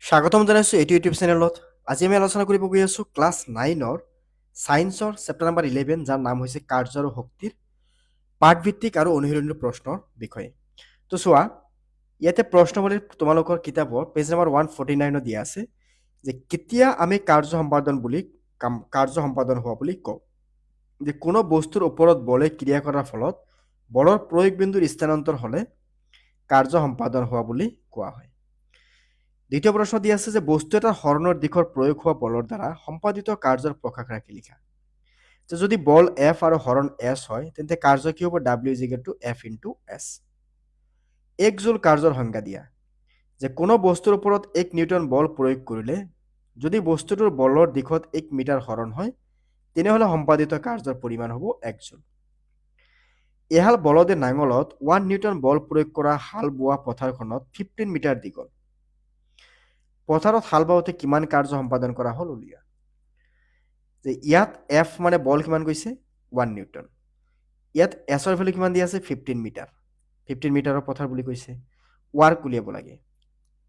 স্বাগতম জনাইছোঁ এইটো ইউটিউব চেনেলত। আজি আমি আলোচনা কৰিব গৈ আছোঁ ক্লাছ 9ৰ ছায়েন্সৰ চেপ্টাৰ নাম্বাৰ 11 যাৰ নাম হৈছে কাৰ্য আৰু শক্তিৰ পাঠভিত্তিক আৰু অনুশীলনী প্ৰশ্নৰ বিষয়ে। তো চোৱা, ইয়াতে প্ৰশ্নৱলীৰ তোমালোকৰ কিতাপৰ পেজ নম্বৰ 149 দিয়া আছে যে কেতিয়া আমি কাৰ্য সম্পাদন হোৱা বুলি কওঁ। যে কোনো বস্তুৰ ওপৰত বলে ক্ৰিয়া কৰাৰ ফলত বলৰ প্ৰয়োগ বিন্দুৰ স্থানান্তৰ হ'লে কাৰ্য সম্পাদন হোৱা বুলি কোৱা হয়। দ্বিতীয় প্ৰশ্ন দিয়া আছে যে বস্তু এটাৰ হৰণৰ দিশৰ প্ৰয়োগ হোৱা বলৰ দ্বাৰা সম্পাদিত কাৰ্যৰ প্ৰকাশ ৰাখি লিখা। যে যদি বল এফ আৰু হৰণ এছ হয় তেন্তে কাৰ্য কি হ'ব? W is equal to F into S. এক জুল কাৰ্যৰ সংজ্ঞা দিয়া। যে কোনো বস্তুৰ ওপৰত 1 নিউটন বল প্ৰয়োগ কৰিলে যদি বস্তুটোৰ বলৰ দিশত 1 মিটাৰ হৰণ হয় তেনেহ'লে সম্পাদিত কাৰ্যৰ পৰিমাণ হ'ব 1 জুল। এহাল বলদে নাঙলত 1 নিউটন বল প্ৰয়োগ কৰা হাল বোৱা পথাৰখনত 15 মিটাৰ দীঘল। পথাৰত হাল বাওঁতে কিমান কাৰ্য সম্পাদন কৰা হ'ল উলিওৱা। যে ইয়াত এফ মানে বল কিমান গৈছে? 1 নিউটন। ইয়াত এছৰ ভেলু কিমান দিয়া আছে? 15 মিটাৰ। 15 মিটাৰৰ পথাৰ বুলি কৈছে। ৱাৰ্ক উলিয়াব লাগে।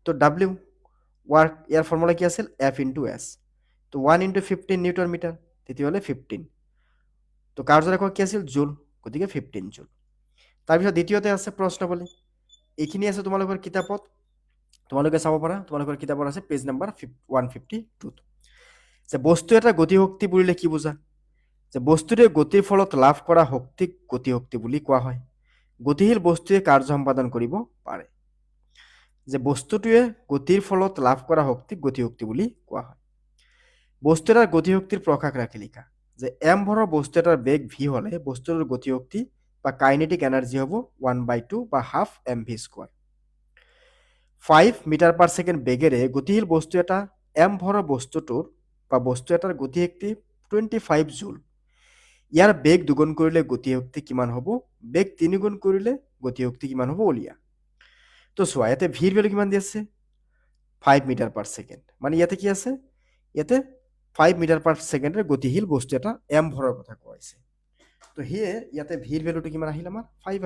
তো ডাব্লিউ ৱাৰ্ক ইয়াৰ ফৰ্মুলা কি আছিল? F into S. তো 1 ইনটু 15 নিউটন মিটাৰ, তেতিয়াহ'লে 15। তো কাৰ্যৰ একক কি আছিল? জুল, গতিকে 15 জুল। তাৰপিছত দ্বিতীয়তে আছে প্ৰশ্নৱলী। এইখিনি আছে তোমালোকৰ কিতাপত, তোমালোকে চাব পাৰা। তোমালোকৰ কিতাপত আছে পেজ নম্বৰ 152। যে বস্তু এটা গতিশক্তি বুলিলে কি বুজা? যে বস্তুটোৱে গতিৰ ফলত লাভ কৰা শক্তিক গতিশক্তি বুলি কোৱা হয়। গতিশীল বস্তুৱে কাৰ্য সম্পাদন কৰিব পাৰে। যে বস্তুটোৱে গতিৰ ফলত লাভ কৰা শক্তিক গতিশক্তি বুলি কোৱা হয়। বস্তু এটাৰ গতিশক্তিৰ প্ৰকাশ ৰাখি লিখা। যে এম ভৰৰ বস্তু এটাৰ বেগ ভি হ'লে বস্তুটোৰ গতিশক্তি বা কাইনেটিক এনাৰ্জি হ'ব 1/2 বা half M V square. 5 metre per second বেগেৰে গতিশীল বস্তু এটা এম ভৰৰ বস্তু এটাৰ গতিশক্তি 25 জুল। ইয়াৰ বেগ দুগুণ কৰিলে গতিশক্তি কিমান হ'ব? বেগ 3 গুণ কৰিলে গতিশক্তি কিমান হ'ব উলিয়া। তো চোৱা, ইয়াতে ভিৰ ভেলু কিমান দি আছে? 5 মিটাৰ পাৰ ছেকেণ্ড। মানে ইয়াতে কি আছে? ইয়াতে 5 মিটাৰ পাৰ ছেকেণ্ডৰ গতিশীল বস্তু এটা এম ভৰৰ কথা কোৱা হৈছে। তো সেয়ে ইয়াতে ভিৰ ভেলুটো কিমান আহিল আমাৰ? 5